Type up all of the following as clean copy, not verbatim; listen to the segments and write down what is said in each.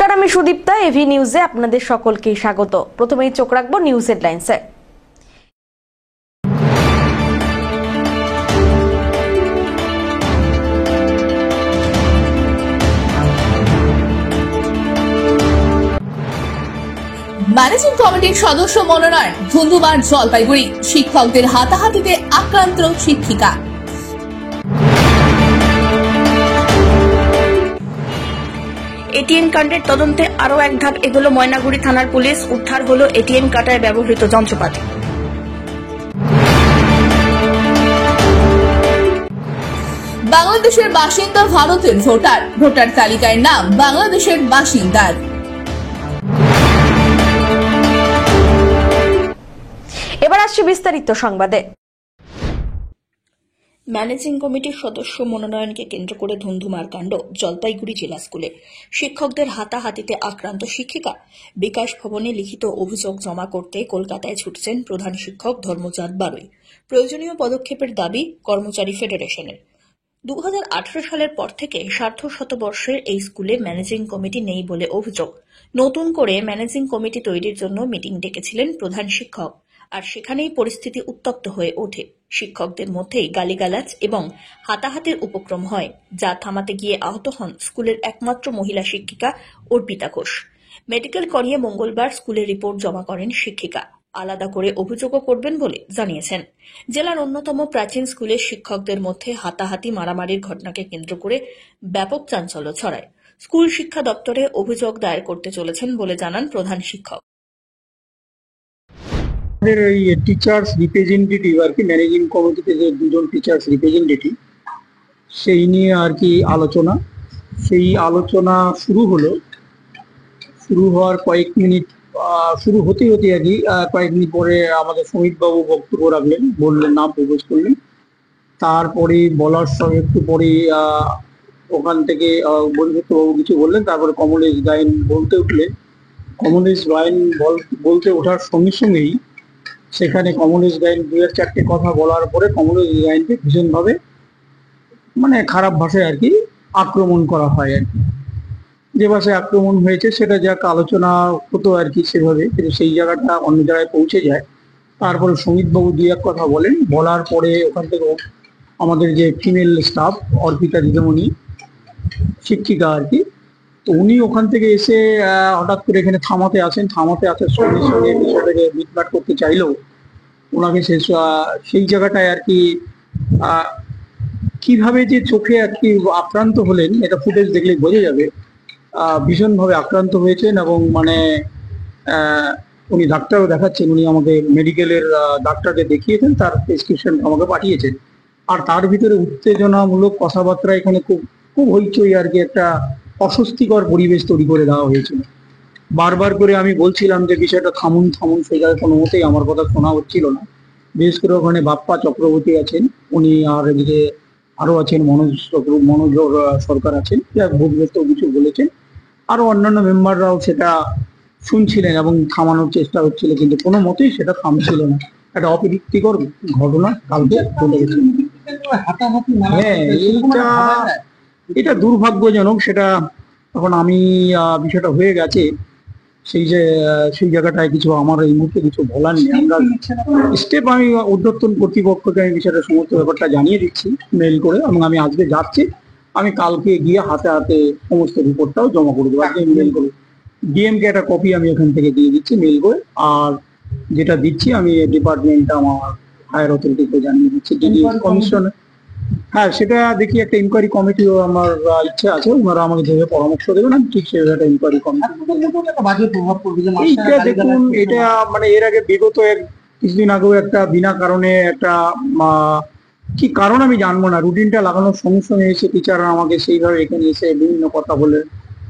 নমস্কার, আমি সুদীপ্তা। এভি নিউজে আপনাদের সকলকে স্বাগত। প্রথমেই চোখ রাখবো নিউজ হেডলাইন্সে। ম্যানেজিং কমিটির সদস্য মনোনয়ন ধুন্ধুমার জলপাইগুড়ি, শিক্ষকদের হাতাহাতিতে আক্রান্ত শিক্ষিকা। এটিএম কাণ্ডের তদন্তে আরও এক ধাপ এগোলো ময়নাগুড়ি থানার পুলিশ। উদ্ধার হলো এটিএম কাটায় ব্যবহৃত যন্ত্রপাতি। বাংলাদেশের বাসিন্দা ভারতের ভোটার, ভোটার তালিকায় নাম বাংলাদেশের বাসিন্দার। এবার আসছে বিস্তারিত সংবাদে। ম্যানেজিং কমিটির সদস্য মনোনয়নকে কেন্দ্র করে ধুন্ধুমার কাণ্ড জলপাইগুড়ি জেলা স্কুলে। শিক্ষকদের হাতাহাতিতে আক্রান্ত শিক্ষিকা। বিকাশ ভবনে লিখিত অভিযোগ জমা করতে কলকাতায় ছুটছেন প্রধান শিক্ষক ধর্মচাঁদ বারুই। প্রয়োজনীয় পদক্ষেপের দাবি কর্মচারী ফেডারেশনের। 2018 সালের পর থেকে সার্ধশতবর্ষের এই স্কুলে ম্যানেজিং কমিটি নেই বলে অভিযোগ। নতুন করে ম্যানেজিং কমিটি তৈরির জন্য মিটিং ডেকেছিলেন প্রধান শিক্ষক, আর সেখানেই পরিস্থিতি উত্তপ্ত হয়ে ওঠে। শিক্ষকদের মধ্যেই গালিগালাজ এবং হাতাহাতির উপক্রম হয়, যা থামাতে গিয়ে আহত হন স্কুলের একমাত্র মহিলা শিক্ষিকা অর্পিতা ঘোষ। মেডিকেল করিয়ে মঙ্গলবার স্কুলের রিপোর্ট জমা করেন শিক্ষিকা। আলাদা করে অভিযোগও করবেন বলে জানিয়েছেন। জেলার অন্যতম প্রাচীন স্কুলের শিক্ষকদের মধ্যে হাতাহাতি মারামারির ঘটনাকে কেন্দ্র করে ব্যাপক চাঞ্চল্য ছড়ায়। স্কুল শিক্ষা দপ্তরে অভিযোগ দায়ের করতে চলেছেন বলে জানান প্রধান শিক্ষক। আমাদের এই টিচার্স রিপ্রেজেন্টেটিভ আর কি, ম্যানেজিং কমিটিতে যে দুজন টিচার্স রিপ্রেজেন্টেটিভ, সেই নিয়ে আর কি আলোচনা। সেই আলোচনা শুরু হলো। শুরু হওয়ার কয়েক মিনিট শুরু হতে হতে আর কি কয়েক মিনিট পরে আমাদের সমিতবাবু বক্তব্য রাখলেন, বললেন, নাম প্রবেশ করলেন। তারপরে বলার সঙ্গে একটু পরে ওখান থেকে বন্ধুত্ববাবু কিছু বললেন। তারপরে কমলেশ গায়েন বলতে উঠলেন। কমলেশ গায়েন বলতে ওঠার সঙ্গে সঙ্গেই সেখানে কমলেশ গায়েন 2-4টে কথা বলার পরে কমলেশ গায়েনকে ভীষণভাবে মানে খারাপ ভাষায় আর কি আক্রমণ করা হয় আর কি। যে ভাষায় আক্রমণ হয়েছে সেটা যাক আলোচনা হতো আর কি সেভাবে, কিন্তু সেই জায়গাটা অন্য জায়গায় পৌঁছে যায়। তারপরে সমিতবাবু 2-1 কথা বলেন। বলার পরে ওখান থেকে আমাদের যে ফিমেল স্টাফ অর্পিতা দিদিমণি শিক্ষিকা আর কি, তো উনি ওখান থেকে এসে হঠাৎ করে এখানে থামাতে আসার সঙ্গে সঙ্গে বিষয়টাকে মিটমাট করতে চাইলেও ওনাকে সেই জায়গাটায় আর কি কিভাবে যে চোখে আর কি আক্রান্ত হলেন, এটা ফুটেজ দেখলে বোঝা যাবে। ভীষণভাবে আক্রান্ত হয়েছেন এবং মানে উনি ডাক্তারও দেখাচ্ছেন। উনি আমাকে মেডিকেলের ডাক্তারকে দেখিয়েছেন, তার প্রেসক্রিপশন আমাকে পাঠিয়েছেন। আর তার ভিতরে উত্তেজনামূলক কথাবার্তা এখানে খুব হইচই আর কি, একটা অস্বস্তিকর পরিবেশ তৈরি করে দেওয়া হয়েছিল। বারবার করে আমি বলছিলাম যে বিষয়টা থামুন, সেই জায়গায় কোনো মতেই আমার কথা শোনা হচ্ছিল না। বিশেষ করে ওখানে বাপ্পা চক্রবর্তী আছেন, উনি, আর এদিকে আরো আছেন মনোজ সরকার আছেন, ভূতগ্রস্ত কিছু বলেছেন। আরো অন্যান্য মেম্বাররাও সেটা শুনছিলেন এবং থামানোর চেষ্টা হচ্ছিল, কিন্তু কোনো মতেই সেটা থামছিল না। একটা অপ্রীতিকর ঘটনা কালকে ঘটে গেছে। হ্যাঁ, এটা দুর্ভাগ্যজনক। সেটা তখন আমি বিষয়টা হয়ে গেছে, সেই জায়গাটায় কিছু আমার এই মুহূর্তে কিছু বলার নেই। আমরা স্টেপ আমি ঊর্ধ্বতন কর্তৃপক্ষকে আমি বিষয়টা সমস্ত ব্যাপারটা জানিয়ে দিচ্ছি মেল করে, এবং আমি আজকে যাচ্ছি। আমি কালকে গিয়ে হাতে হাতে সমস্ত রিপোর্টটাও জমা করে দেবো। আজকে মেল করে ডিএমকে একটা কপি আমি এখান থেকে দিয়ে দিচ্ছি মেল করে। আর যেটা দিচ্ছি আমি ডিপার্টমেন্টটা আমার হায়ার অথরিটিকে জানিয়ে দিচ্ছি, কমিশন। হ্যাঁ, সেটা দেখি একটা ইনকোয়ারি কমিটিও আমার ইচ্ছা আছে, ওনারা আমাকে যেভাবে পরামর্শ দেবেন আমি ঠিক সেভাবে একটা ইনকোয়ারি কমিটি। এইটা দেখুন, এটা মানে এর আগে বিগত কিছুদিন আগেও একটা বিনা কারণে একটা কি কারণ আমি জানবো না, রুটিনটা লাগানোর সঙ্গে সঙ্গে এসে টিচাররা আমাকে সেইভাবে এখানে এসে বিভিন্ন কথা বলে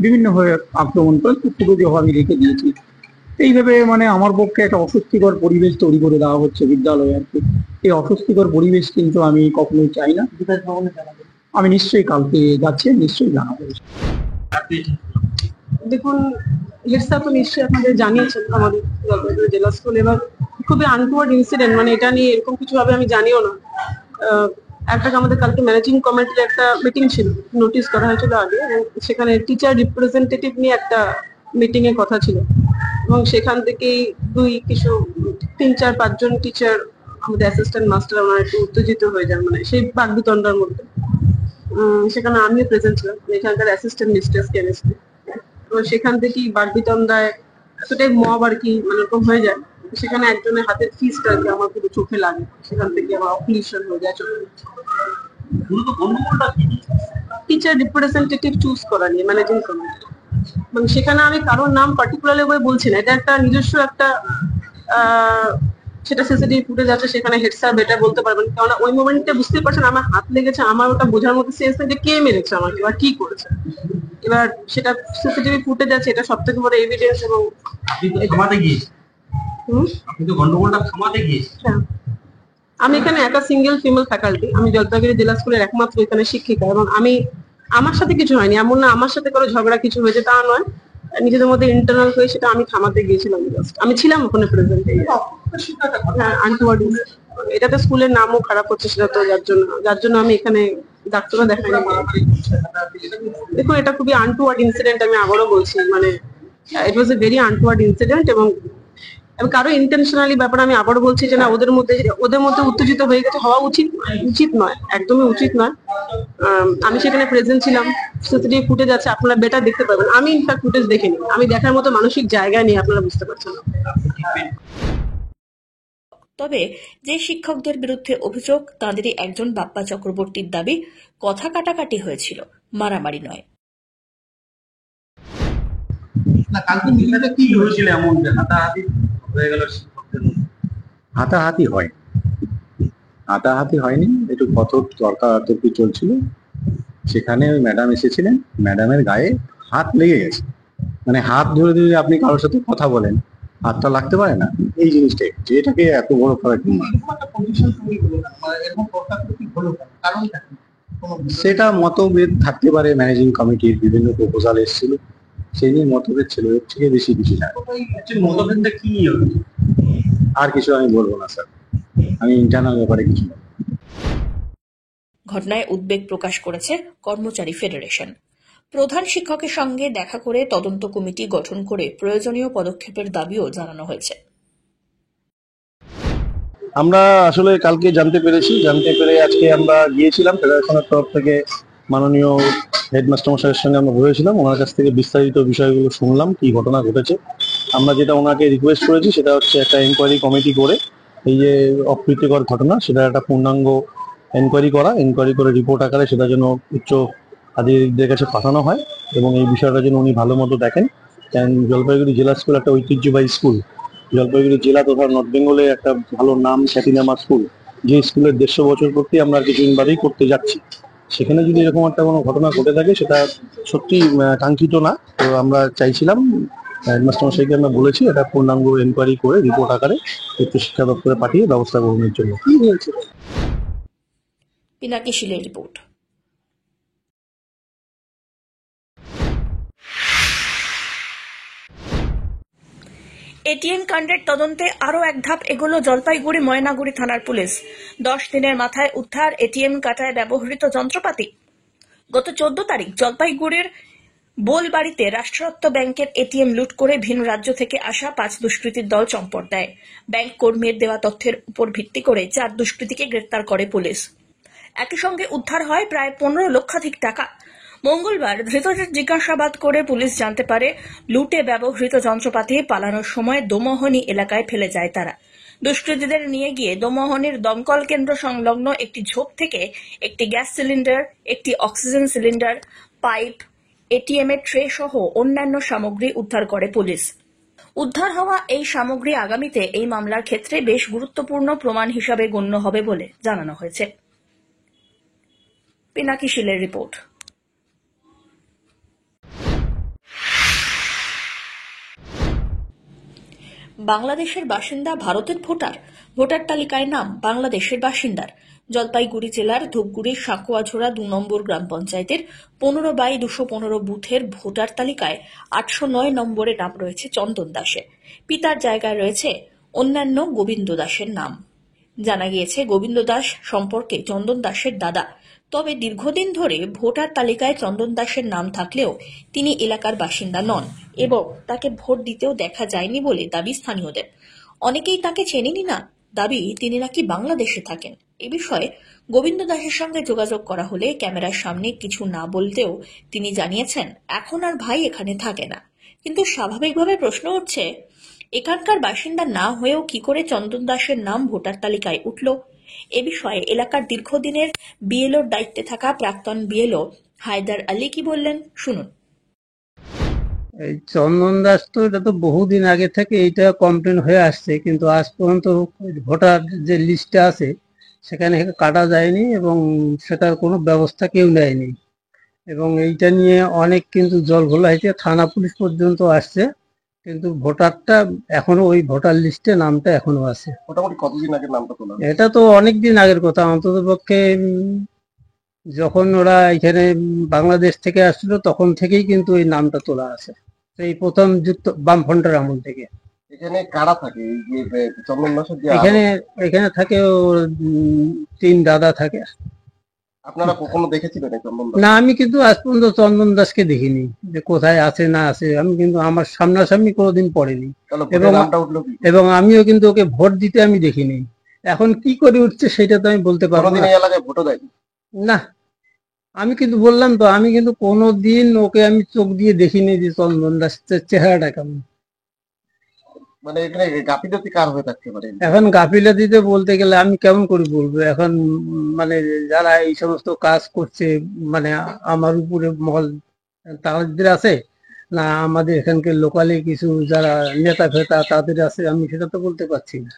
বিভিন্নভাবে আক্রমণ করে পুরো আমি রেখে দিয়েছি। এইভাবে মানে আমার পক্ষে একটা অস্বস্তিকর পরিবেশ তৈরি করে দেওয়া হচ্ছে বিদ্যালয়ে আর কি। এই অস্বস্তিকর পরিবেশ কিন্তু আমি কখনোই চাই না। আমি নিশ্চয়ই কালকে যাচ্ছি, নিশ্চয়ই জানাবো। দেখুন, হেডস্যার তো নিশ্চয়ই আপনাদের জানিয়েছেন আমাদের জেলা স্কুল। এবার খুবই আনটুয়ার্ড ইনসিডেন্ট, মানে এটা নিয়ে এরকম কিছু ভাবে আমি জানিও না। একটা আমাদের কালকে ম্যানেজিং কমিটির একটা মিটিং ছিল, নোটিশ করা হয়েছিল আগে, এবং সেখানে টিচার রিপ্রেজেন্টেটিভ নিয়ে একটা মিটিং এর কথা ছিল, এবং সেখান থেকেই তিন চার পাঁচজন টিচার, আমাদের অ্যাসিস্ট্যান্ট মাস্টার, ওনারা একটু উত্তেজিত হয়ে যান, মানে সেই বাগবিতণ্ডার মধ্যে। সেখানে আমিও প্রেজেন্ট ছিলাম, এখানকার অ্যাসিস্ট্যান্ট মিস্ট্রেস কেমিস্ট্রি। তো সেখান থেকেই বাগবিতণ্ডায় এতটাই মব আর কি, মানে এরকম হয়ে যায়। সেখানে একজনের হাতের ফিস্ট আর কি আমার পুরো চোখে লাগে, সেখান থেকে আমার অপারেশন হয়ে যায় চোখে। টিচার রিপ্রেজেন্টেটিভ চুজ করা নিয়ে ম্যানেজিং কমিটি, মানে সেখানে আমি কারোর নাম পার্টিকুলারলি ভাবে বলছি না, এটা একটা নিজস্ব একটা সেটা সিসিটিভি ফুটেজ আছে, সেখানে হেড স্যার বেটার বলতে পারবেন, কারণ ওই মোমেন্টে বুঝতে পারছেন আমার হাত লেগেছে, আমার ওটা বোঝার মধ্যে সেন্স নেই যে কে মেরেছে আমাকে বা কি করেছে। এবার সেটা সিসিটিভি ফুটেজ আছে, এটা সব থেকে বড় এভিডেন্স। এবং আপনি তো গন্ডগোলটা থামাতে গিয়েছেন। আমি এখানে একটা সিঙ্গেল ফিমেল ফ্যাকাল্টি, আমি জলপাইগুড়ি জেলা স্কুলের একমাত্র এখানে শিক্ষিকা, এবং আমার সাথে কিছু হয়নি, এমন না আমার সাথে কোনো ঝগড়া কিছু হয়েছে, তা নয়, নিজেদের মধ্যে ইন্টারনাল হয়ে সেটা আমি থামাতে গিয়েছিলাম। আমি ছিলাম ওখানে প্রেজেন্ট। হ্যাঁ, আনটুয়ার্ড, এটাতে স্কুলের নামও খারাপ হচ্ছে, সেটা তো যার জন্য আমি এখানে ডাক্তারও দেখাইনি। দেখুন, এটা খুবই আনটুয়ার্ড ইনসিডেন্ট, আমি আবারও বলছি, মানে ইট ওয়াজ এ ভেরি আনটুয়ার্ড ইনসিডেন্ট, এবং কারো ইন্টেনশনালি ব্যাপার আমি আবারও বলছি যে না, ওদের মধ্যে উত্তেজিত হয়ে গেছে, হওয়া উচিত নয়, একদমই উচিত নয়। আমি সেখানে প্রেজেন্ট ছিলাম, সিসিটিভি ফুটেজ আছে, আপনারা বেটার দেখতে পাবেন। আমি ইনফ্যাক্ট ফুটেজ দেখিনি, আমি দেখার মতো মানসিক জায়গায় নেই, আপনারা বুঝতে পারছেন। তবে যে শিক্ষকদের বিরুদ্ধে অভিযোগ, তাঁদেরই একজন বাপ্পা চক্রবর্তীর দাবি কথা কাটাকাটি হয়েছিল, মারামারি নয়। না, কালকে মিটিংটা কি হয়েছিল এমন যে হাতাহাতি হয়ে গেল শিক্ষকদের মধ্যে? হাতাহাতি হয়নি, একটু তর্কাতর্কি চলছিল। সেখানে ওই ম্যাডাম এসেছিলেন, ম্যাডামের গায়ে হাত লেগে গেছে। মানে হাত ধরে যদি আপনি কারোর সাথে কথা বলেন, হাতটা লাগতে পারে না, এই জিনিসটাই হচ্ছে, এটাকে এত বড় করার কি মানে? সেটা মতভেদ থাকতে পারে, ম্যানেজিং কমিটির বিভিন্ন প্রপোজাল এসেছিল, সেই নিয়ে মতভেদ ছিল, এর থেকে বেশি কিছু না। মতভেদটা কি? আর কিছু আমি বলবো না স্যার, আমি ইন্টারনাল ব্যাপারে কিছু বলবো। ঘটনায় উদ্বেগ প্রকাশ করেছে কর্মচারী ফেডারেশন। প্রধান শিক্ষকের সঙ্গে দেখা করে তদন্ত কমিটি গঠন করে প্রয়োজনীয় পদক্ষেপের দাবিও জানানো হয়েছে। আমরা আসলে কালকে জানতে পেরে আজকে আমরা গিয়েছিলাম ফেডারেশনের তরফ থেকে, মাননীয় হেডমাস্টার মশাইয়ের সঙ্গে আমরা বসেছিলাম, ওনার কাছ থেকে বিস্তারিত বিষয়গুলো শুনলাম, কি ঘটনা ঘটেছে। আমরা যেটা ওনাকে রিকোয়েস্ট করেছি সেটা হচ্ছে একটা এনকোয়ারি কমিটি করে এই যে অপ্রীতিকর ঘটনা, সেটা একটা পূর্ণাঙ্গ এনকোয়ারি করে রিপোর্ট আকারে সেটা যেন উচ্চ আধিকারিকদের কাছে পাঠানো হয়, এবং এই বিষয়টা যেন উনি ভালো মতো দেখেন। কারণ জলপাইগুড়ি জেলা স্কুল একটা ঐতিহ্যবাহী স্কুল, জলপাইগুড়ি জেলা তথা নর্থ বেঙ্গলে একটা ভালো নাম খ্যাতিনামা স্কুল, যে স্কুলের 150 বছর করতে আমরা কিছুদিন বাদেই করতে যাচ্ছি। সেখানে যদি এরকম একটা কোনো ঘটনা ঘটে থাকে, সেটা সত্যি কাঙ্ক্ষিত না। তো আমরা চাইছিলাম, হেডমাস্টার মশাইকে আমরা বলেছি, এটা পূর্ণাঙ্গ এনকোয়ারি করে রিপোর্ট আকারে উচ্চ শিক্ষা দপ্তরে পাঠিয়ে ব্যবস্থা গ্রহণের জন্য। কি হয়েছিল? পিনাকি শীলের রিপোর্ট। এটিএম কাণ্ডের তদন্তে আরও এক ধাপ এগোলো জলপাইগুড়ি ময়নাগুড়ি থানার পুলিশ। 10 দিনের মাথায় উদ্ধার এটিএম কাটায় ব্যবহৃত যন্ত্রপাতি। গত 14 তারিখ জলপাইগুড়ির বোলবাড়িতে রাষ্ট্রায়ত্ত ব্যাংকের এটিএম লুট করে ভিন রাজ্য থেকে আসা 5 দুষ্কৃতীর দল চম্পট দেয়। ব্যাংক কর্মীর দেওয়া তথ্যের উপর ভিত্তি করে 4 দুষ্কৃতীকে গ্রেপ্তার করে পুলিশ। একই সঙ্গে উদ্ধার হয় প্রায় 15 লক্ষাধিক টাকা। মঙ্গলবার ধৃতদের জিজ্ঞাসাবাদ করে পুলিশ জানতে পারে, লুটে ব্যবহৃত যন্ত্রপাতি পালানোর সময় দোমোহনী এলাকায় ফেলে যায় তারা। দুষ্কৃতীদের নিয়ে গিয়ে দোমোহনীর দমকল কেন্দ্র সংলগ্ন একটি ঝোপ থেকে একটি গ্যাস সিলিন্ডার, একটি অক্সিজেন সিলিন্ডার, পাইপ, এটিএম এর ট্রে সহ অন্যান্য সামগ্রী উদ্ধার করে পুলিশ। উদ্ধার হওয়া এই সামগ্রী আগামীতে এই মামলার ক্ষেত্রে বেশ গুরুত্বপূর্ণ প্রমাণ হিসাবে গণ্য হবে বলে জানানো হয়েছে। পিনাকি শীলের রিপোর্ট। বাংলাদেশের বাসিন্দা ভারতের ভোটার তালিকায় নাম বাংলাদেশের বাসিন্দার। জলপাইগুড়ি জেলার ধূপগুড়ির সাঁকুয়াঝোড়া 2 নম্বর গ্রাম পঞ্চায়েতের 15/215 বুথের ভোটার তালিকায় 809 নম্বরে নাম রয়েছে চন্দন দাসের। পিতার জায়গায় রয়েছে অন্যান্য গোবিন্দ দাসের নাম। জানা গিয়েছে গোবিন্দ দাস সম্পর্কে চন্দন দাসের দাদা। তবে দীর্ঘদিন ধরে ভোটার তালিকায় চন্দন দাসের নাম থাকলেও তিনি এলাকার বাসিন্দা নন এবং তাকে ভোট দিতেও দেখা যায়নি বলে দাবি স্থানীয়দের। অনেকেই তাকে চেনেনি না, দাবি তিনি নাকি বাংলাদেশে থাকেন। এ বিষয়ে গোবিন্দ দাসের সঙ্গে যোগাযোগ করা হলে ক্যামেরার সামনে কিছু না বলতেও তিনি জানিয়েছেন এখন আর ভাই এখানে থাকে না। কিন্তু স্বাভাবিকভাবে প্রশ্ন উঠছে, এখানকার বাসিন্দা না হয়েও কি করে চন্দন দাসের নাম ভোটার তালিকায় উঠল? এ বিষয়ে এলাকার দীর্ঘদিনের বিএলওর দায়িত্বে থাকা প্রাক্তন বিএলও হায়দার আলী কি বললেন শুনুন। এই চন্দন দাস তো এটা তো বহুদিন আগে থেকে এইটা কমপ্লেন হয়ে আসছে, কিন্তু আজ পর্যন্ত ভোটার যে লিস্টে আছে সেখানে কাটা যায়নি এবং সেটার কোনো ব্যবস্থা কেউ নেয়নি। এবং এইটা নিয়ে অনেক কিন্তু জল ঘোলা হয়েছে, থানা পুলিশ পর্যন্ত আসছে, কিন্তু ভোটারটা এখনো ওই ভোটার লিস্টে নামটা এখনো আছে। মোটামুটি কতদিন আগে নামটা তোলা? এটা তো অনেক দিন আগের কথা, অন্তত পক্ষে যখন ওরা এখানে বাংলাদেশ থেকে আসছিল তখন থেকেই কিন্তু এই নামটা তোলা আছে, এই প্রথম যুক্ত বামফ্রন্টের আমল থেকে। এখানে কারা থাকে? এই যে চন্দন দাসের যে এখানে থাকে ওর 3 দাদা থাকে। আপনারা কখনো দেখেছিলেন এই চন্দন দাস? না, আমি কিন্তু আজ পর্যন্ত চন্দন দাসকে দেখিনি যে কোথায় আছে না আছে, আমি কিন্তু আমার সামনাসামনি কোনোদিন পড়েনি এবং আমিও কিন্তু ওকে ভোট দিতে আমি দেখিনি। এখন কি করে উঠছে সেটা তো আমি বলতে পারবো না। এলাকায় ভোটও দেয়নি না, আমি কিন্তু বললাম তো, আমি কিন্তু কোনোদিন ওকে আমি চোখ দিয়ে দেখিনি যে চন্দন দাসের চেহারাটা কেমন। মানে এখানে গাফিলতি কার হয়ে থাকতে পারে? এখন গাফিলতিতে বলতে গেলে আমি কেমন করে বলবো, এখন মানে যারা এই সমস্ত কাজ করছে, মানে আমার উপরে মহল তাদের আছে না আমাদের এখানকার লোকালি কিছু যারা নেতা ফেতা তাদের আছে, আমি সেটা তো বলতে পারছি না।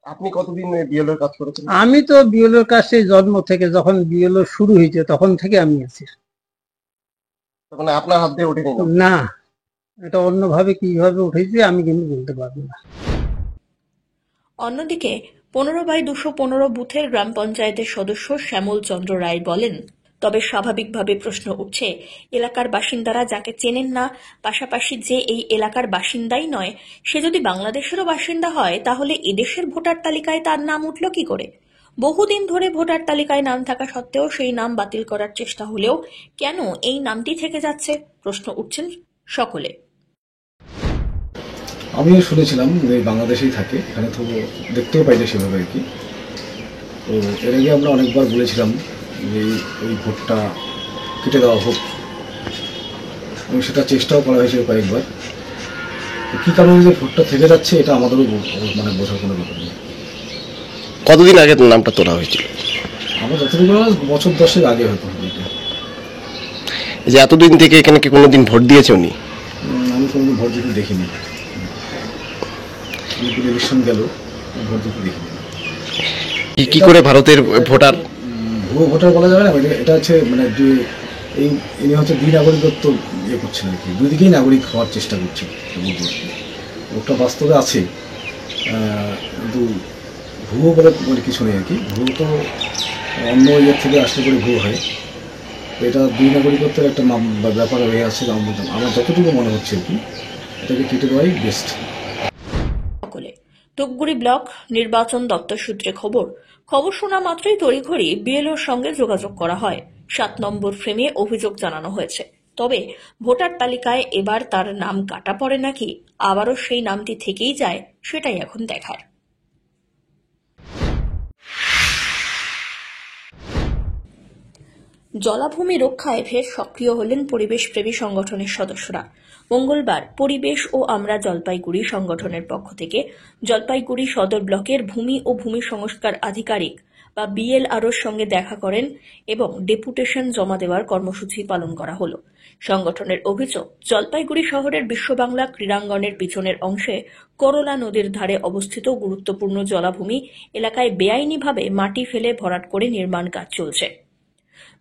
আপনি কতদিন বিএলওর কাজ করেছেন? আমি তো বিএলওর কাজ সেই জন্ম থেকে, যখন বিএলও শুরু হয়েছে তখন থেকে আমি আছি। মানে আপনার হাত দিয়ে উঠেনি? না, এটা অন্যভাবে কিভাবে উঠেছে আমি কিন্তু বলতে পারবো না। অন্যদিকে 15/215 বুথের গ্রাম পঞ্চায়েতের সদস্য শ্যামল চন্দ্র রায় বলেন, তবে স্বাভাবিকভাবে প্রশ্ন উঠছে, এলাকার বাসিন্দারা যাকে চেনেন না, পাশাপাশি যে এই এলাকার বাসিন্দাই নয়, সে যদি বাংলাদেশেরও বাসিন্দা হয় তাহলে এদেশের ভোটার তালিকায় তার নাম উঠল কি করে? বহুদিন ধরে ভোটার তালিকায় নাম থাকা সত্ত্বেও সেই নাম বাতিল করার চেষ্টা হলেও কেন এই নামটি থেকে যাচ্ছে, প্রশ্ন উঠছেন সকলে। আমিও শুনেছিলাম যে বাংলাদেশেই থাকে, এখানে তো দেখতেও পাই না সেভাবে আর কি। তো এর আগে আমরা অনেকবার বলেছিলাম যে ওই ভোটটা কেটে দেওয়া হোক, এবং সেটা চেষ্টাও করা হয়েছিল কয়েকবার। কী কারণে যে ভোটটা থেকে যাচ্ছে এটা আমাদেরও মানে বোঝার কোনো ব্যাপার নেই। কতদিন আগে নামটা তোলা হয়েছিল? আমার যতটুকু বছর 10 আগে হয়তো। যে এতদিন থেকে এখানে কি কোনোদিন ভোট দিয়েছে উনি? আমি কোনোদিন ভোট দিতে দেখিনি, ইলেকশন গেল ভোট দিতে দেখিনি। কি করে ভারতের ভোটার? ভুয়ো ভোটার বলা যাবে না, এটা হচ্ছে মানে যে ইনি হচ্ছে দ্বিনাগরিকত্ব ইয়ে করছেন আর কি, দুই দিকেই নাগরিক হওয়ার চেষ্টা করছে। ভোটটা বাস্তবে আছে, কিন্তু ভুয়ো বলে কিছু নেই আর কি। ভুয়ো তো অন্য ইয়ের থেকে আসতে করে ভুয়ো হয়, এটা দুই নাগরিকত্বের একটা ব্যাপার হয়ে আছে। আমার যতটুকু মনে হচ্ছে আর কি, এটাকে কেটে দেওয়াই বেস্ট। ধূপগুড়ি ব্লক নির্বাচন দপ্তর সূত্রে খবর শোনা মাত্রই তড়িঘড়ি বিএলওর সঙ্গে যোগাযোগ করা হয়। 7 নম্বর ফ্রেমে অভিযোগ জানানো হয়েছে। তবে ভোটার তালিকায় এবার তার নাম কাটা পড়ে নাকি আবারও সেই নামটি থেকেই যায়, সেটাই এখন দেখার। জলাভূমি রক্ষায় ফের সক্রিয় হলেন পরিবেশপ্রেমী সংগঠনের সদস্যরা। মঙ্গলবার পরিবেশ ও আমরা জলপাইগুড়ি সংগঠনের পক্ষ থেকে জলপাইগুড়ি সদর ব্লকের ভূমি ও ভূমি সংস্কার আধিকারিক বা বিএলআরওর সঙ্গে দেখা করেন এবং ডেপুটেশন জমা দেওয়ার কর্মসূচি পালন করা হল। সংগঠনের অভিযোগ, জলপাইগুড়ি শহরের বিশ্ববাংলা ক্রীড়াঙ্গনের পিছনের অংশে করলা নদীর ধারে অবস্থিত গুরুত্বপূর্ণ জলাভূমি এলাকায় বেআইনিভাবে মাটি ফেলে ভরাট করে নির্মাণ কাজ চলছে।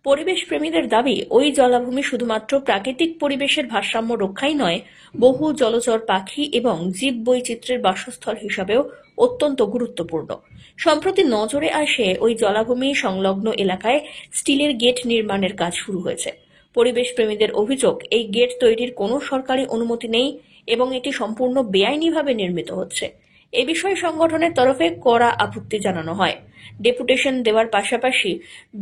পরিবেশ প্রেমীদের দাবি, ওই জলাভূমি শুধুমাত্র প্রাকৃতিক পরিবেশের ভারসাম্য রক্ষাই নয়, বহু জলচর পাখি এবং জীব বৈচিত্র্যের বাসস্থল হিসাবেও অত্যন্ত গুরুত্বপূর্ণ। সম্প্রতি নজরে আসে ওই জলাভূমি সংলগ্ন এলাকায় স্টিলের গেট নির্মাণের কাজ শুরু হয়েছে। পরিবেশ প্রেমীদের অভিযোগ, এই গেট তৈরির কোনো সরকারি অনুমতি নেই এবং এটি সম্পূর্ণ বেআইনিভাবে নির্মিত হচ্ছে। এ বিষয়ে সংগঠনের তরফে কড়া আপত্তি জানানো হয়। ডেপুটেশন দেওয়ার পাশাপাশি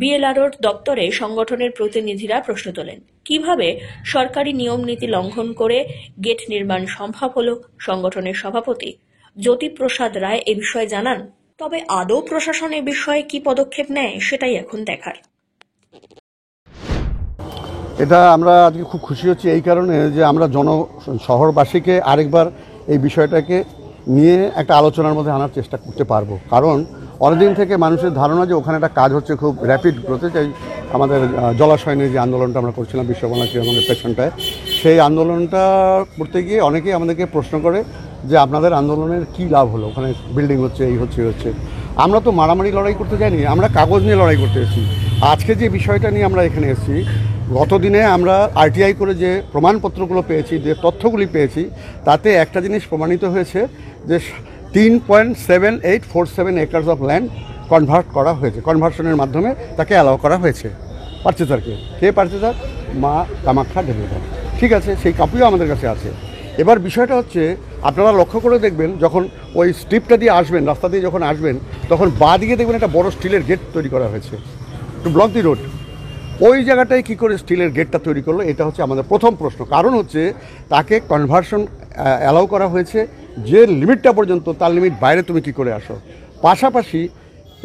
বিএলআরওর দপ্তরে সংগঠনের প্রতিনিধিরা প্রশ্ন তোলেন, কিভাবে সরকারি নিয়ম নীতি লঙ্ঘন করে গেট নির্মাণ সম্ভব হল। সংগঠনের সভাপতি জ্যোতিপ্রসাদ রায় এ বিষয়ে জানান, তবে আদৌ প্রশাসন এ বিষয়ে কি পদক্ষেপ নেয় সেটাই এখন দেখার। এটা আমরা আজকে খুব খুশি হচ্ছি এই কারণে যে আমরা শহরবাসীকে আরেকবার এই বিষয়টাকে নিয়ে একটা আলোচনার মধ্যে আনার চেষ্টা করতে পারবো। কারণ অনেকদিন থেকে মানুষের ধারণা যে ওখানে একটা কাজ হচ্ছে খুব র্যাপিড গ্রোথে, চাই আমাদের জলাশয় নিয়ে যে আন্দোলনটা আমরা করছিলাম বিশ্বকর্মা ক্রীড়াঙ্গনের পেছনটায়, সেই আন্দোলনটা করতে গিয়ে অনেকেই আমাদেরকে প্রশ্ন করে যে আপনাদের আন্দোলনের কি লাভ হলো, ওখানে বিল্ডিং হচ্ছে, এই হচ্ছে, হচ্ছে। আমরা তো মারামারি লড়াই করতে যাইনি, আমরা কাগজ নিয়ে লড়াই করতে এসেছি। আজকে যে বিষয়টা নিয়ে আমরা এখানে এসেছি, গতদিনে আমরা আরটিআই করে যে প্রমাণপত্রগুলো পেয়েছি, যে তথ্যগুলি পেয়েছি, তাতে একটা জিনিস প্রমাণিত হয়েছে যে 3.7847 একর্স অফ ল্যান্ড কনভার্ট করা হয়েছে, কনভার্সনের মাধ্যমে তাকে অ্যালাউ করা হয়েছে পার্চেসারকে। কে পার্চেসার? মা কামাখ্যা ডেভেলপার। ঠিক আছে, সেই কপিও আমাদের কাছে আছে। এবার বিষয়টা হচ্ছে, আপনারা লক্ষ্য করে দেখবেন, যখন ওই স্ট্রিপটা দিয়ে আসবেন, রাস্তা দিয়ে যখন আসবেন, তখন বাঁ দিকে দেখবেন একটা বড় স্টিলের গেট তৈরি করা হয়েছে টু ব্লক দি রোড। ওই জায়গাটায় কী করে স্টিলের গেটটা তৈরি করলো, এটা হচ্ছে আমাদের প্রথম প্রশ্ন। কারণ হচ্ছে তাকে কনভার্সন অ্যালাউ করা হয়েছে যে লিমিটটা পর্যন্ত, তার লিমিট বাইরে তুমি কি করে আসো। পাশাপাশি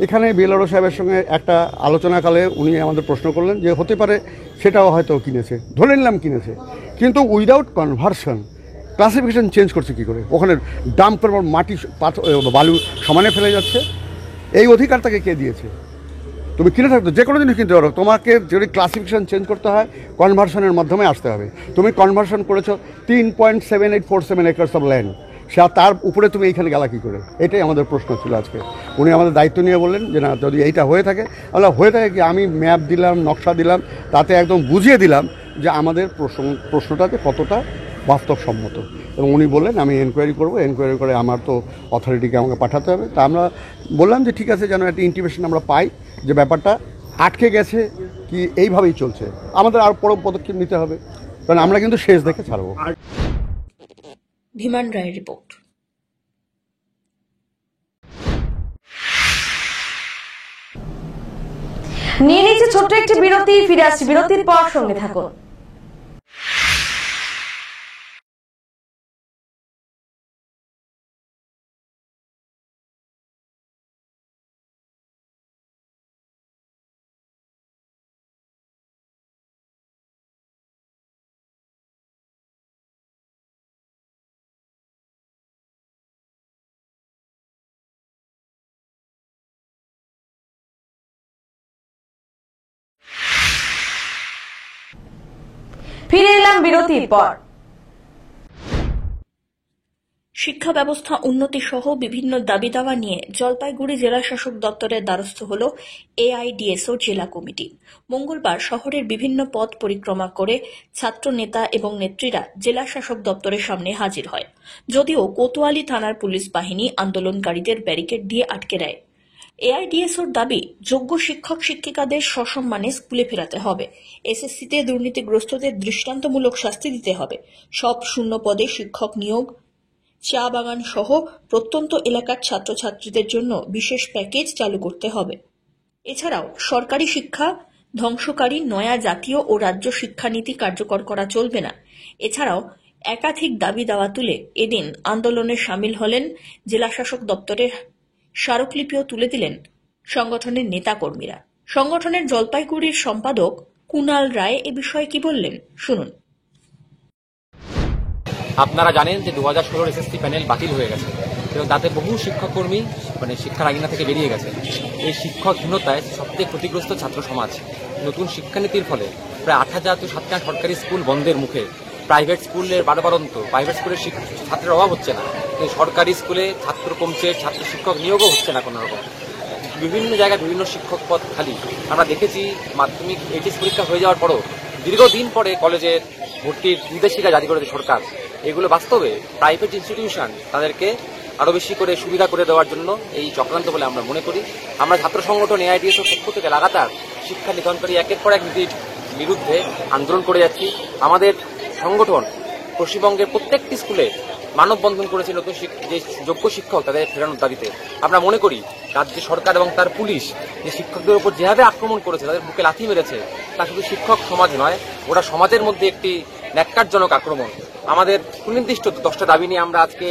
এখানে বিএলআরও সাহেবের সঙ্গে একটা আলোচনাকালে উনি আমাদের প্রশ্ন করলেন যে হতে পারে সেটাও হয়তো কিনেছে, ধরে নিলাম কিনেছে, কিন্তু উইদাউট কনভার্সন ক্লাসিফিকেশন চেঞ্জ করছে কী করে? ওখানে ডাম্পের পর মাটি বালু সমানে ফেলে যাচ্ছে। এই অধিকার তাকে কে দিয়েছে? তুমি কিনে থাকতো, যে কোনো জিনিস কিনতে পারো, তোমাকে যদি ক্লাসিফিকেশন চেঞ্জ করতে হয় কনভার্সনের মাধ্যমে আসতে হবে। তুমি কনভার্সন করেছো 3.7847 একর্স অফ ল্যান্ড, তার উপরে তুমি এইখানে গেলা কী করে? এটাই আমাদের প্রশ্ন ছিল আজকে। উনি আমাদের দায়িত্ব নিয়ে বললেন যে না, যদি এইটা হয়ে থাকে, তাহলে হয়ে থাকে কি, আমি ম্যাপ দিলাম, নকশা দিলাম, তাতে একদম বুঝিয়ে দিলাম যে আমাদের প্রশ্নটাতে কতটা বাস্তবসম্মত। এবং উনি বললেন আমি এনকোয়ারি করবো, এনকোয়ারি করে আমার তো অথরিটিকে আমাকে পাঠাতে হবে। তা আমরা বললাম যে ঠিক আছে, যেন একটা ইন্টিমেশন আমরা পাই যে ব্যাপারটা আটকে গেছে কি এইভাবেই চলছে, আমাদের আর বড় পদক্ষেপ নিতে হবে, কারণ আমরা কিন্তু শেষ দেখে ছাড়বো। ধীমান রায়ের রিপোর্ট। নিয়ে নিচ্ছে ছোট্ট একটি বিরতি, ফিরে আসছি বিরতির পর, সঙ্গে থাকুন। ফিরে এলাম বিরতির পর। শিক্ষা ব্যবস্থা উন্নতি সহ বিভিন্ন দাবি দাওয়া নিয়ে জলপাইগুড়ি জেলা শাসক দপ্তরের দ্বারস্থ হল এআইডিএসও জেলা কমিটি। মঙ্গলবার শহরের বিভিন্ন পথ পরিক্রমা করে ছাত্র নেতা এবং নেত্রীরা জেলা শাসক দপ্তরের সামনে হাজির হয়। যদিও কোতোয়ালি থানার পুলিশ বাহিনী আন্দোলনকারীদের ব্যারিকেড দিয়ে আটকে দেয়। এআইডিএসওর দাবি, যোগ্য শিক্ষক শিক্ষিকাদের সসম্মানে স্কুলে ফেরাতে হবে, এসএসসিতে দুর্নীতিগ্রস্তদের দৃষ্টান্তমূলক শাস্তি দিতে হবে, সব শূন্য পদে শিক্ষক নিয়োগ, চা বাগান সহ প্রত্যন্ত এলাকার ছাত্রছাত্রীদের জন্য বিশেষ প্যাকেজ চালু করতে হবে। এছাড়াও সরকারি শিক্ষা ধ্বংসকারী নয়া জাতীয় ও রাজ্য শিক্ষানীতি কার্যকর করা চলবে না। এছাড়াও একাধিক দাবি দাওয়া তুলে এদিন আন্দোলনে সামিল হলেন। জেলা শাসক দপ্তরের স্মারকলিপিও তুলে দিলেন সংগঠনের নেতাকর্মীরা। সংগঠনের জলপাইগুড়ির সম্পাদক কুনাল রায় এ বিষয়ে কি বললেন, শুনুন। আপনারা জানেন যে 2016 এসএসসি প্যানেল বাতিল হয়ে গেছে এবং তাতে বহু শিক্ষককর্মী শিক্ষার আঙিনা থেকে বেরিয়ে গেছে। এই শিক্ষকহীনতায় সবচেয়ে ক্ষতিগ্রস্ত ছাত্র সমাজ। নতুন শিক্ষানীতির ফলে প্রায় 8,000 সরকারি স্কুল বন্ধের মুখে, প্রাইভেট স্কুলের বাড়ন্ত, প্রাইভেট স্কুলের ছাত্রের অভাব হচ্ছে না, কিন্তু সরকারি স্কুলে ছাত্র কমছে, ছাত্র শিক্ষক নিয়োগও হচ্ছে না কোনো রকম। বিভিন্ন জায়গায় বিভিন্ন শিক্ষক পদ খালি। আমরা দেখেছি মাধ্যমিক এইচএস পরীক্ষা হয়ে যাওয়ার পরও দীর্ঘদিন পরে কলেজের ভর্তির নির্দেশিকা জারি করেছে সরকার। এগুলো বাস্তবে প্রাইভেট ইনস্টিটিউশন তাদেরকে আরও বেশি করে সুবিধা করে দেওয়ার জন্য এই চক্রান্ত বলে আমরা মনে করি। আমরা ছাত্র সংগঠন এআইডিএসওর পক্ষ থেকে লাগাতার শিক্ষা নিধনকারী একের পর এক নীতির বিরুদ্ধে আন্দোলন করে যাচ্ছি। আমাদের সংগঠন পশ্চিমবঙ্গের প্রত্যেকটি স্কুলে মানববন্ধন করেছে নতুন যে যোগ্য শিক্ষক তাদের ফেরানোর দাবিতে। আমরা মনে করি রাজ্য সরকার এবং তার পুলিশ যে শিক্ষকদের উপর যেভাবে আক্রমণ করেছে, তাদের বুকে লাথি মেরেছে, তা শুধু শিক্ষক সমাজ নয়, গোটা সমাজের মধ্যে একটি ন্যাক্কারজনক আক্রমণ। আমাদের সুনির্দিষ্ট 10টা দাবি নিয়ে আমরা আজকে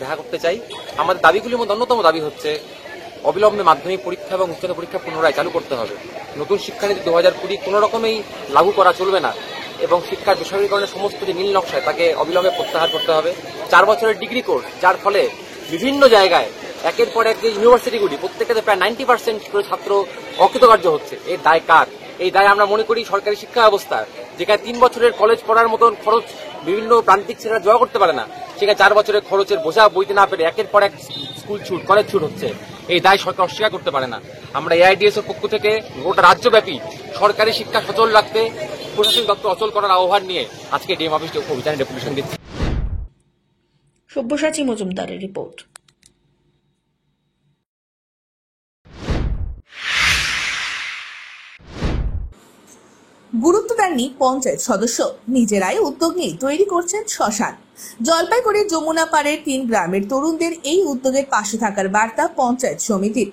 দেখা করতে চাই। আমাদের দাবিগুলির মধ্যে অন্যতম দাবি হচ্ছে অবিলম্বে মাধ্যমিক পরীক্ষা এবং উচ্চতর পরীক্ষা পুনরায় চালু করতে হবে। নতুন শিক্ষানীতি 2020 কোনো রকমেই লাগু করা চলবে না এবং শিক্ষার বেসরকারীকরণের সমস্ত যে নীল নকশায় তাকে অবিলম্বে প্রত্যাহার করতে হবে। 4 বছরের ডিগ্রি কোর্স, যার ফলে বিভিন্ন জায়গায় একের পর এক যে ইউনিভার্সিটিগুলি প্রত্যেকটাতে প্রায় 90% করে ছাত্র অকৃতকার্য হচ্ছে, এর দায় কার? এই দায় আমরা মনে করি সরকারি শিক্ষা ব্যবস্থা, যেখানে 3 বছরের কলেজ পড়ার মতন খরচ বিভিন্ন প্রান্তিক ছেলেরা জোগাড় করতে পারে না, সেখানে 4 বছরের খরচের বোঝা বইতে না পেরে একের পর এক স্কুল ছুট, কলেজ ছুট হচ্ছে। এই দায় সরকার অস্বীকার করতে পারে না। আমরা এআইডিএস এর পক্ষ থেকে গোটা রাজ্যব্যাপী সরকারি শিক্ষা সচল রাখতে প্রশাসনিক দপ্তর অচল করার আহ্বান নিয়ে আজকে ডিএম অফিসে অভিযানে ডেপুটেশন দিচ্ছি। সব্যসাচী মজুমদারের রিপোর্ট। গুরুত্ব দেননি পঞ্চায়েত সদস্য, নিজেরাই উদ্যোগ নিয়ে তৈরি করছেন শ্মশান। জলপাইগুড়ির যমুনা পাড়ের 3 গ্রামের তরুণদের এই উদ্যোগের পাশে থাকার বার্তা পঞ্চায়েত সমিতির।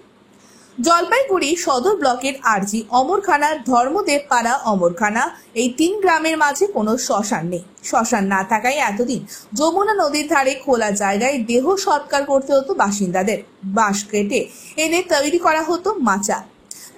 জলপাইগুড়ি সদর ব্লকের আরজি অমরখানা, ধর্মদেব পাড়া, অমরখানা, এই 3 গ্রামের মাঝে কোনো শ্মশান নেই। শ্মশান না থাকায় এতদিন যমুনা নদীর ধারে খোলা জায়গায় দেহ সৎকার করতে হতো বাসিন্দাদের। বাঁশ কেটে এনে তৈরি করা হতো মাচা,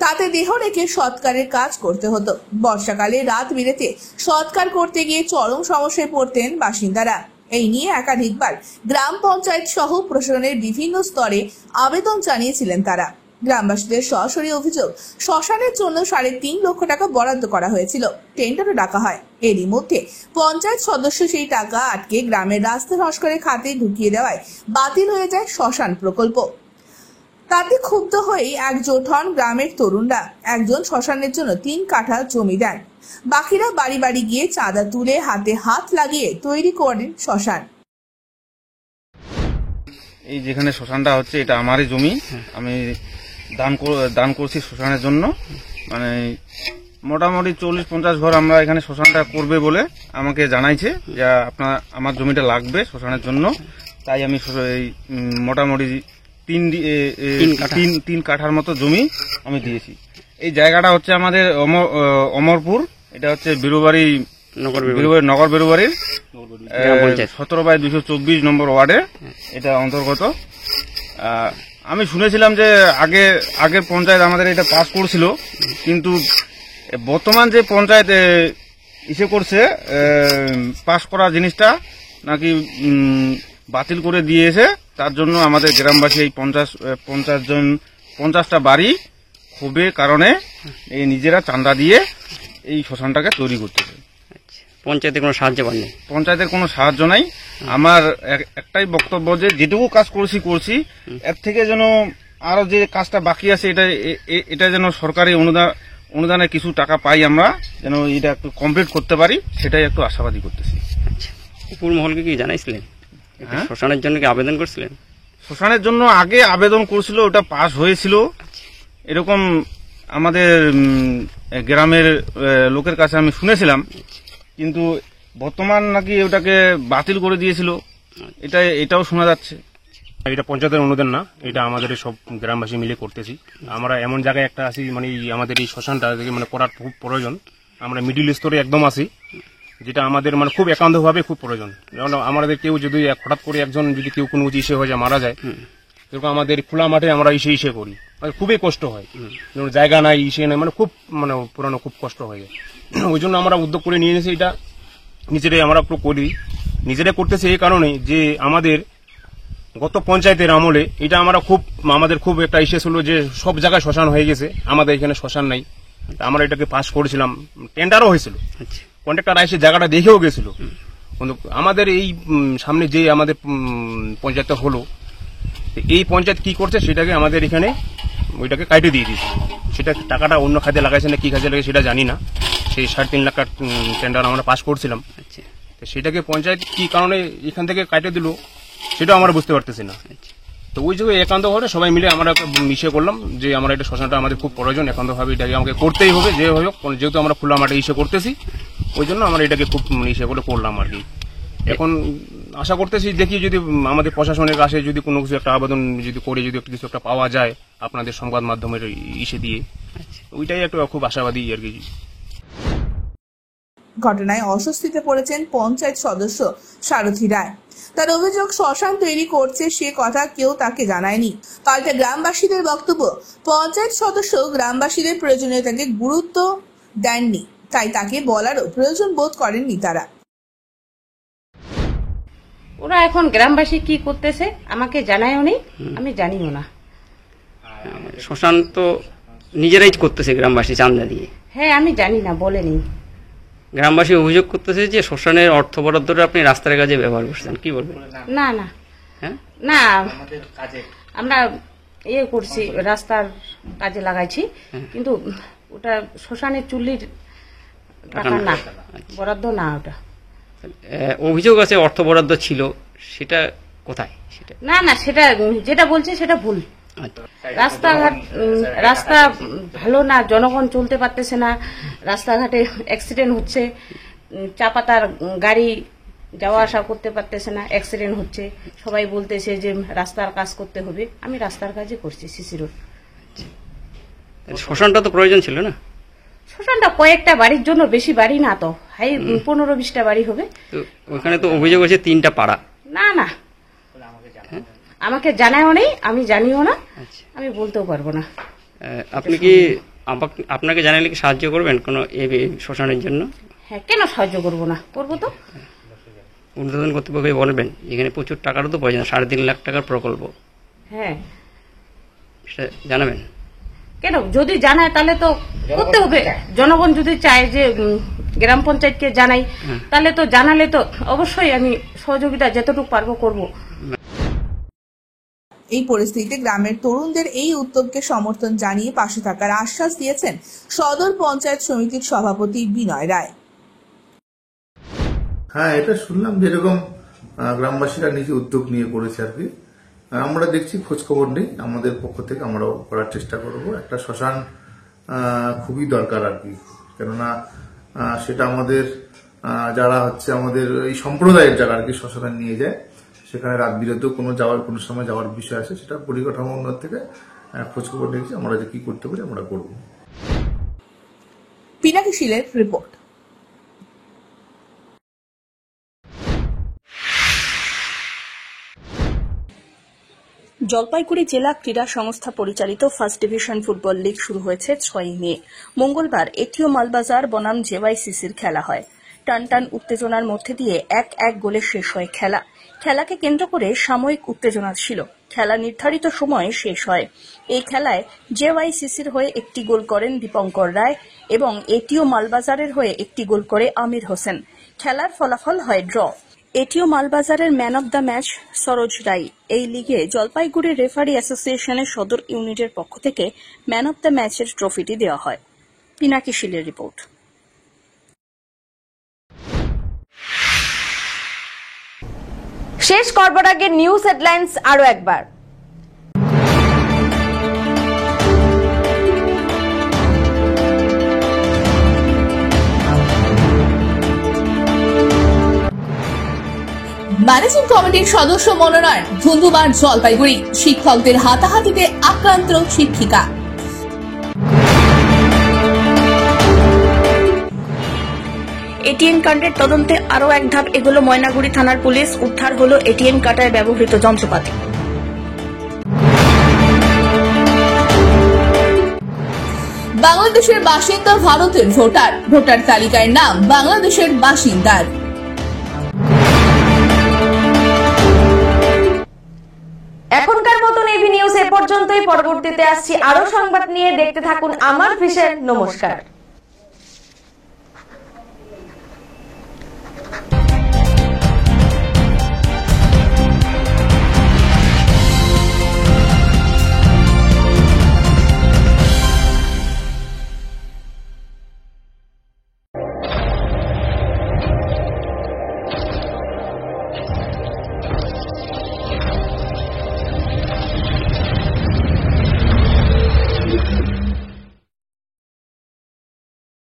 তাতে দেহ রেখে সৎকারের কাজ করতে হতো। বর্ষাকালে রাত বিরেতে সৎকার করতে গিয়ে চরম সমস্যায় পড়তেন বাসিন্দারা। এই নিয়ে একাধিকবার গ্রাম পঞ্চায়েত সহ প্রশাসনের বিভিন্ন স্তরে আবেদন জানিয়েছিলেন তারা। গ্রামবাসীদের সরাসরি অভিযোগ, শ্মশানের জন্য 3.5 লক্ষ টাকা বরাদ্দ করা হয়েছিল, টেন্ডারও ডাকা হয়। এরই মধ্যে পঞ্চায়েত সদস্য সেই টাকা আটকে গ্রামের রাস্তা সংস্কারের খাতে ঢুকিয়ে দেওয়ায় বাতিল হয়ে যায় শ্মশান প্রকল্প। তাতে ক্ষুব্ধ হয়ে একজোট হন গ্রামের তরুণরা। একজন শ্মশানের জন্য 3 কাঠা জমি দেন, বাকিরা বাড়ি বাড়ি গিয়ে চাঁদা তুলে হাতে হাত লাগিয়ে তৈরি করেন শ্মশান। এই যেখানে শ্মশানটা হচ্ছে এটা আমারই জমি, আমি দান করছি শ্মশানের জন্য। মানে মোটামুটি 40-50 ঘর আমরা এখানে শ্মশানটা করবে বলে আমাকে জানাইছে যে আমার জমিটা লাগবে শ্মশানের জন্য। তাই আমি মোটামুটি 3 কাঠার মতো জমি আমি দিয়েছি। এই জায়গাটা হচ্ছে আমাদের অমরপুর, এটা হচ্ছে বিরুবাড়ি নগর বিরুবাড়ির 17/224 নম্বর ওয়ার্ডে এটা অন্তর্গত। আমি শুনেছিলাম যে আগের পঞ্চায়েত আমাদের এটা পাস করছিল, কিন্তু বর্তমান যে পঞ্চায়েত ইসে করছে পাস করা জিনিসটা নাকি বাতিল করে দিয়েছে। তার জন্য আমাদের গ্রামবাসী এই 50টা বাড়ি ক্ষোভের কারণে এই নিজেরা চাঁদা দিয়ে এই শ্মশানটাকে তৈরি করতেছে। পঞ্চায়েতের কোনো সাহায্য পাননি? পঞ্চায়েতের কোনো সাহায্য নাই। আমার একটাই বক্তব্য যে যেটুকু কাজ করছি এর থেকে যেন আরো যে কাজটা বাকি আছে এটা যেন সরকারি অনুদানে কিছু টাকা পাই, আমরা যেন এটা একটু কমপ্লিট করতে পারি, সেটাই একটু আশাবাদী করতেছি। উপর মহলকে কি জানাইছিলেন? শ্মশানের জন্য কি আবেদন করছিলেন? শ্মশানের জন্য আগে আবেদন করছিল, ওটা পাস হয়েছিল। এরকম আমাদের গ্রামের লোকের কাছে আমি শুনেছিলাম, কিন্তু বর্তমান নাকি ওটাকে বাতিল করে দিয়েছিল, এটাও শোনা যাচ্ছে। এটা পঞ্চায়েতের অনুদান না, এটা আমাদের সব গ্রামবাসী মিলে করতেছি। আমরা এমন জায়গায় একটা আছি, মানে আমাদের এই শ্মশানটা মানে করার খুব প্রয়োজন। আমরা মিডিল স্তরে একদম আছি, যেটা আমাদের মানে খুব একান্তভাবে খুব প্রয়োজন। যেমন আমাদের কেউ যদি হঠাৎ করে একজন যদি কেউ কোনো ইসে হয়ে যায়, মারা যায়, যেরকম আমাদের খোলা মাঠে আমরা ইসে করি, মানে খুবই কষ্ট হয়। যেমন জায়গা নাই, ইসে নাই, মানে খুব পুরানো খুব কষ্ট হয়ে যায়। ওই জন্য আমরা উদ্যোগ করে নিয়ে এসেছি, এটা নিজেরাই আমরা করি। নিজেরাই করতেছি এই কারণে যে আমাদের গত পঞ্চায়েতের আমলে এটা আমাদের খুব একটা ইসে ছিল যে সব জায়গায় শ্মশান হয়ে গেছে, আমাদের এখানে শ্মশান নাই। আমরা এটাকে পাস করেছিলাম, টেন্ডারও হয়েছিল, কন্ট্রাক্টর এসে জায়গাটা দেখেও গেছিল। কিন্তু আমাদের এই সামনে যে আমাদের পঞ্চায়েতটা হলো, এই পঞ্চায়েত কি করছে সেটাকে আমাদের এখানে ওইটাকে কাটে দিয়ে দিয়েছে। সেটা টাকাটা অন্য খাতে লাগাইছে না কি খাতে লাগাইছে সেটা জানি না। সেই 3.5 লাখ টেন্ডার আমরা পাস করছিলাম, সেটাকে পঞ্চায়েত কি কারণে এখান থেকে কাটে দিল সেটাও আমরা বুঝতে পারতেছি না। তো ওই জায়গায় একান্তভাবে সবাই মিলে আমরা মিশে করলাম যে আমরা এটা শ্মশানটা আমাদের খুব প্রয়োজন, একান্তভাবে এটাকে আমাকে করতেই হবে যে হোক, যেহেতু আমরা খোলা মাঠে ইসে করতেছি, ওই জন্য আমরা এটাকে খুব ইসে করে করলাম আর কি। এখন আশা করতেছি দেখি যদি আমাদের প্রশাসনের কাছে যদি কোনো কিছু একটা আবেদন যদি করে যদি কিছু একটা পাওয়া যায় আপনাদের সংবাদ মাধ্যমের ইসে দিয়ে, ওইটাই একটু খুব আশাবাদী আর কি। ঘটনায় অস্বস্তিতে পড়েছেন পঞ্চায়েত সদস্য সারথী রায়। তার অভিযোগ, শ্মশান তৈরি করছে সে কথা কেউ তাকে জানায়নি। পাল্টা গ্রামবাসীদের বক্তব্য, পঞ্চায়েত সদস্য গ্রামবাসীদের প্রয়োজনীয়তাকে গুরুত্ব দেননি, তাই তাকে বলারও প্রয়োজন বোধ করেননি তারা। ওরা এখন গ্রামবাসী কি করতেছে আমাকে জানায়ও নেই, আমি জানিও না। শ্মশান তো নিজেরাই করতেছে গ্রামবাসী চাঁদা দিয়ে। হ্যাঁ আমি জানি না, বলেনি। গ্রামবাসী অভিযোগ করতেছে যে শ্মশানের অর্থ বরাদ্দটা আপনি রাস্তার কাজে ব্যবহার করছেন, কি বলবেন? না না না, আমরা করছি, রাস্তার কাজে লাগাইছি, কিন্তু ওটা শ্মশানের চুল্লির টাকা না, বরাদ্দ না। ওটা অভিযোগ আছে অর্থ বরাদ্দ ছিল, সেটা কোথায়? সেটা না না, সেটা যেটা বলছে সেটা ভুল। রাস্তাঘাট রাস্তা ভালো না, জনগণ চলতে পারতেছে না, রাস্তাঘাটে অ্যাক্সিডেন্ট হচ্ছে, চাপাতার গাড়ি যাওয়া আসা করতে পারতেছে না, অ্যাক্সিডেন্ট হচ্ছে। সবাই বলতেছে যে রাস্তার কাজ করতে হবে, আমি রাস্তার কাজে করছি সিসি রোড। শ্মশানটা তো প্রয়োজন ছিল না? শ্মশানটা কয়েকটা বাড়ির জন্য, বেশি বাড়ি না তো, 15-20টা বাড়ি হবে। ওখানে তো অভিযোগ আছে 3টা পাড়া। না না, আমাকে জানায়ও নেই, আমি জানিও না, আমি বলতেও পারবো না। আপনি কি আপনাকে জানালে কি সাহায্য করবেন কোনো শ্মশানের জন্য? হ্যাঁ, কেন সাহায্য করবো না, করবো তো। উন্নয়ন কর্তৃপক্ষকে বলবেন, এখানে প্রচুর টাকারও তো প্রয়োজন, 3.5 লাখ টাকার প্রকল্প। হ্যাঁ, সেটা জানাবেন। কেন, যদি জানায় তাহলে তো করতে হবে। জনগণ যদি চায় যে গ্রাম পঞ্চায়েতকে জানাই, তাহলে তো জানালে তো অবশ্যই আমি সহযোগিতা যতটুকু পারবো করব। এই পরিস্থিতিতে গ্রামের তরুণদের এই উদ্যোগকে সমর্থন জানিয়ে পাশে থাকার আশ্বাস দিয়েছেন সদর পঞ্চায়েত সমিতির সভাপতি বিনয় রায়। হ্যাঁ, এটা শুনলাম যেরকম গ্রামবাসীরা নিজে উদ্যোগ নিয়ে করেছে আর কি। আমরা দেখছি, খোঁজ খবর নেই, আমাদের পক্ষ থেকে আমরাও করার চেষ্টা করব। একটা শ্মশান খুবই দরকার আর কি, কেননা সেটা আমাদের যারা হচ্ছে আমাদের এই সম্প্রদায়ের যারা আর কি শ্মশানে নিয়ে যায়, সেখানে রাত বিরেতেও কোনো সময় যাওয়ার বিষয় আছে, সেটা পরিকাঠামো উন্নত থেকে খোঁজ খবর নিয়েছি, আমরা যে কি করতে পারি আমরা করব। পিনাকি শীলের রিপোর্ট। জলপাইগুড়ি জেলা ক্রীড়া সংস্থা পরিচালিত ফার্স্ট ডিভিশন ফুটবল লিগ শুরু হয়েছে 6ই মে। মঙ্গলবার এটিও মালবাজার বনাম জেওয়াইসিসির খেলা হয়। টানটান উত্তেজনার মধ্যে দিয়ে 1-1 গোলে শেষ হয় খেলা। খেলাকে কেন্দ্র করে সাময়িক উত্তেজনা ছিল। খেলা নির্ধারিত সময়ে শেষ হয়। এই খেলায় জেওয়াইসিসির হয়ে একটি গোল করেন দীপঙ্কর রায় এবং এটিও মালবাজারের হয়ে একটি গোল করে আমির হোসেন। খেলার ফলাফল হয় ড্র। এটিও মালবাজারের man of the match Saroj Rai. এই লিগে জলপাইগুড়ি রেফারি অ্যাসোসিয়েশনের সদর ইউনিটের পক্ষ থেকে ম্যান অব দ্য ম্যাচের ট্রফিটি দেওয়া হয়। পিনাকি শীলের রিপোর্ট। শেষ করবার আগে নিউজ হেডলাইন্স আরো একবার। ম্যানেজিং কমিটির সদস্য মনোনয়ন, ধুন্ধুমার জলপাইগুড়ি, শিক্ষকদের হাতাহাতিতে আক্রান্ত শিক্ষিকা। এটিএম কাণ্ডের তদন্তে আরও এক ধাপ এগোলো ময়নাগুড়ি থানার পুলিশ। উদ্ধার হলো এটিএম কাটায় ব্যবহৃত যন্ত্রপাতি। বাংলাদেশের বাসিন্দা ভারতের ভোটার, ভোটার তালিকায় নাম বাংলাদেশের বাসিন্দার। এখনকার মতন এভি নিউজ এ পর্যন্তই। পরবর্তীতে আসছি আরো সংবাদ নিয়ে। দেখতে থাকুন আমার ভিশন। নমস্কার।